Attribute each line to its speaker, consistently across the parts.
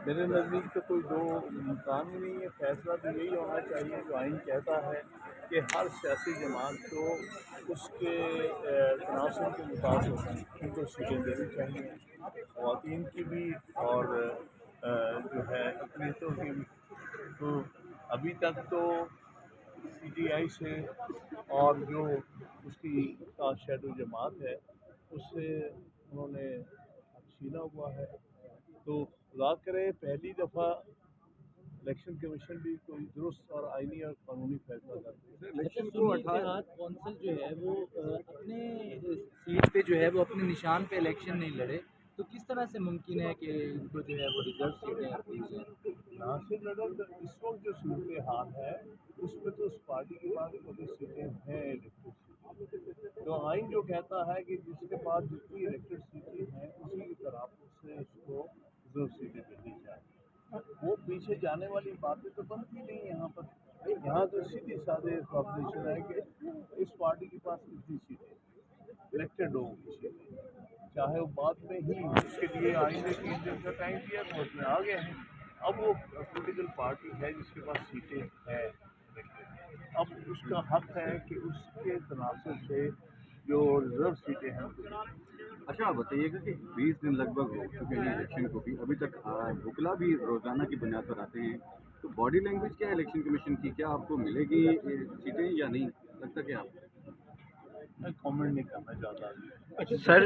Speaker 1: میرے نزدیک تو کوئی دو امکان ہی نہیں ہے. فیصلہ تو یہی ہونا چاہیے جو آئین کہتا ہے کہ ہر سیاسی جماعت کو اس کے تناسب کے مطابق ان کو سیٹیں دینی چاہیے، خواتین کی بھی اور جو ہے اقلیتوں کی بھی. تو ابھی تک تو پی ٹی آئی سے اور جو اس کی شیڈو جماعت ہے اس سے انہوں نے چھینا ہوا ہے. تو خدا کرے پہلی دفعہ الیکشن کمیشن بھی کوئی درست اور آئینی اور قانونی فیصلہ کرتے ہیں.
Speaker 2: اچھا، سنی اتحاد کونسل جو ہے وہ اپنے سیٹ پہ جو ہے وہ اپنے نشان پہ الیکشن نہیں لڑے، تو کس طرح سے ممکن ہے کہ ان کو جو ہے وہ ریزرو سیٹیں اپنی سے؟
Speaker 1: ناصر نگر اس وقت جو صورتحال ہے اس میں تو اس پارٹی کے پاس بڑی سیٹیں ہیں الیکٹڈ سیٹیں. تو آئین جو کہتا ہے کہ جس کے پاس جتنی الیکٹڈ سیٹیں ہیں اسی کی طرف سے اس کو ریزرو سیٹیں ملنی چاہیے. وہ پیچھے جانے والی باتیں تو بنتی نہیں یہاں پر. یہاں تو سیدھی سادے پاپولیشن ہے کہ اس پارٹی کے پاس کتنی سیٹیں الیکٹڈ لوگوں کی سیٹیں، چاہے وہ بعد میں ہی اس کے لیے آئین نے 3 دن کا ٹائم دیا تو اس میں آ گئے ہیں. اب وہ پولیٹیکل پارٹی ہے جس کے پاس سیٹیں ہیں، اب اس کا حق ہے کہ اس کے تناسب سے جو ریزرو سیٹیں ہیں.
Speaker 3: اچھا آپ بتائیے گا کہ 20 دن لگ بھگ ہو چکے ہیں الیکشن کو بھی، ابھی تک وکلا بھی روزانہ کی بنیاد پر آتے ہیں، تو باڈی لینگویج کیا ہے الیکشن کمیشن کی؟ کیا آپ کو ملے گی سیٹیں یا نہیں لگتا کہ آپ؟
Speaker 1: میں کامنٹ نہیں کرنا چاہتا.
Speaker 4: اچھا سر،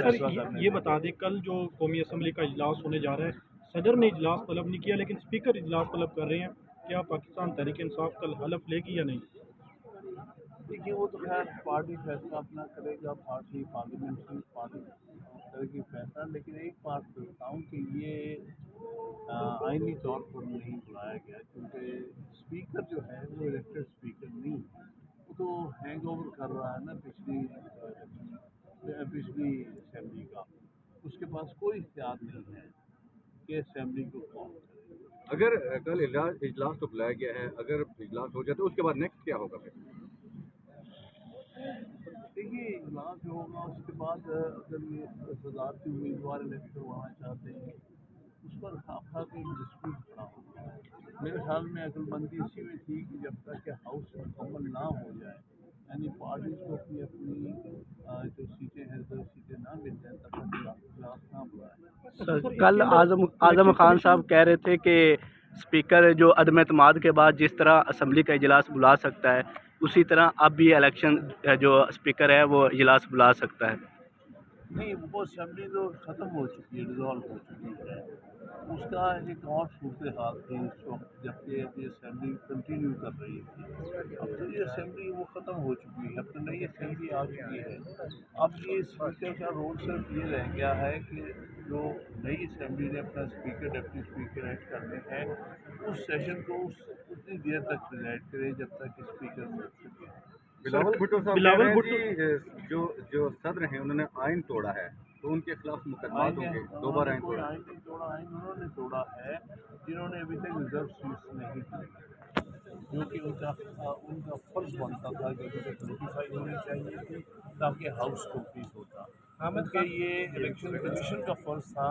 Speaker 4: یہ بتا دیں کل جو قومی اسمبلی کا اجلاس ہونے جا رہا ہے، صدر نے اجلاس طلب نہیں کیا لیکن اسپیکر اجلاس طلب کر رہے ہیں، کیا پاکستان تحریک انصاف کل حلف لے گی یا نہیں؟
Speaker 1: دیکھیے وہ تو خیر پارٹی فیصلہ اپنا کرے گا، پارٹی پارلیمنٹری پارٹی کرے گی فیصلہ. لیکن ایک بات کرتا ہوں کہ یہ آئینی طور پر نہیں بلایا گیا کیونکہ اسپیکر جو ہے وہ الیکٹڈ اسپیکر نہیں ہے. وہ تو ہینگ اوور کر رہا ہے نا پچھلی اسمبلی کا. اس کے پاس کوئی اختیار نہیں ہے کہ اسمبلی کو فارم کرے.
Speaker 3: اگر کل اجلاس تو بلایا گیا ہے، اگر اجلاس ہو جائے تو اس کے بعد نیکسٹ کیا ہوگا پھر؟
Speaker 1: دیکھیے اجلاس جو ہوگا اس کے بعد اگر یہ صدارتی امیدوار الیکشن ہونا چاہتے ہیں اس پر خواہ ایک ڈسپیوٹ کھڑا ہوگا. میرے خیال میں عقل مندی اسی میں تھی کہ جب تک کہ ہاؤس مکمل نہ ہو جائے، یعنی پارٹیز کو اپنی جو سیٹیں ہیں ریزرو سیٹیں نہ مل جائیں تب تک اجلاس نہ بلائے.
Speaker 5: کل اعظم خان صاحب کہہ رہے تھے کہ اسپیکر جو عدم اعتماد کے بعد جس طرح اسمبلی کا اجلاس بلا سکتا ہے اسی طرح اب بھی الیکشن جو اسپیکر ہے وہ اجلاس بلا سکتا ہے.
Speaker 1: نہیں، وہ اسمبلی تو ختم ہو چکی ہے، ڈیزالو ہو چکی ہے. اس کا ایک اور صورتحال تھی اس وقت جبکہ اب یہ اسمبلی کنٹینیو کر رہی تھی. اب تو یہ اسمبلی وہ ختم ہو چکی ہے، اب تو نئی اسمبلی آ چکی ہے. اب یہ اسپیکر کا رول صرف یہ رہ گیا ہے کہ جو نئی اسمبلی نے اپنا اسپیکر ڈپٹی اسپیکر ایڈ کرنے ہیں اس سیشن کو اتنی دیر تک پریزائڈ کرے جب تک اسپیکر مل سکے.
Speaker 3: بلاول بھٹو صاحب کہہ رہے ہیں جی جو صدر ہیں انہوں نے آئین توڑا ہے تو ان کے خلاف مقدمات ہوں گے. دو بار آئین توڑا.
Speaker 1: آئین نہیں توڑا، آئین انہوں نے توڑا ہے جنہوں نے ابھی تک ریزرو سیٹس نہیں دی، جو کہ ان کا فرض بنتا تھا کہ ابھی تک نوٹیفائی ہونی چاہیے تھی تاکہ ہاؤس کمپلیٹ ہوتا. کیونکہ یہ الیکشن کمیشن کا فرض تھا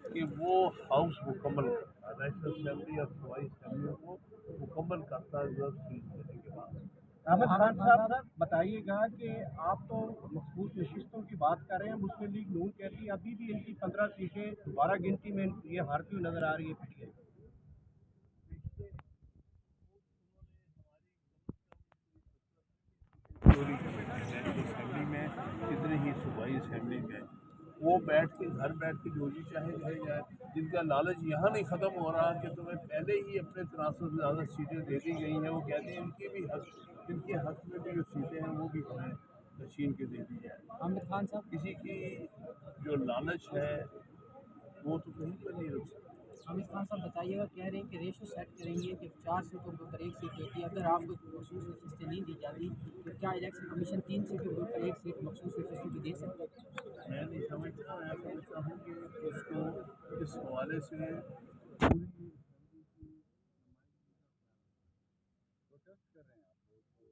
Speaker 1: کہ وہ ہاؤس مکمل کرتا، نیشنل اسمبلی اور صوبائی اسمبلیوں کو مکمل کرتا ریزرو سیٹ دینے کے بعد.
Speaker 6: احمد خان صاحب بتائیے گا کہ آپ تو مخصوص نشستوں کی بات کر رہے ہیں، مسلم لیگ نون کہتی ہے ابھی بھی ان کی 15 سیٹیں دوبارہ گنتی میں یہ ہارتی ہوئی نظر آ رہی ہے. پی ٹی آئی
Speaker 1: اسمبلی میں کتنے ہی صوبائی اسمبلی میں وہ بیٹھ کے گھر بیٹھ کے جو جی چاہے رہ جائے. جن کا لالچ یہاں نہیں ختم ہو رہا کہ تمہیں پہلے ہی اپنے تناسب سے زیادہ سیٹیں دے دی گئی ہیں، وہ کہتے ہیں ان کی بھی حق، ان کے حق میں بھی جو سیٹیں ہیں وہ بھی ہمیں تشکیل کے دے دی جائیں.
Speaker 2: عامر خان صاحب،
Speaker 1: کسی کی جو لالچ ہے وہ تو کہیں پر نہیں رک سکتا.
Speaker 2: عامر خان صاحب بتائیے گا، کہہ رہے ہیں کہ ریشو سیٹ کریں گے کہ 4 سیٹوں کے اوپر 1 سیٹ ہوتی ہے، اگر آپ کو مخصوص نشستیں نہیں دی جاتی تو کیا الیکشن کمیشن 3 سیٹوں کے اوپر 1 سیٹ مخصوص نشستوں کی دے سکتا ہے؟
Speaker 1: میں نہیں سمجھتا. میں سمجھتا ہوں کہ اس کو اس حوالے سے پوری
Speaker 3: پروٹیسٹ کر رہے ہیں آپ لوگ تو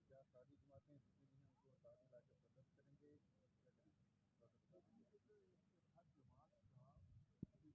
Speaker 3: کیا ساری جماعتیں جتنی بھی ہیں ان کو ساتھ ملا کے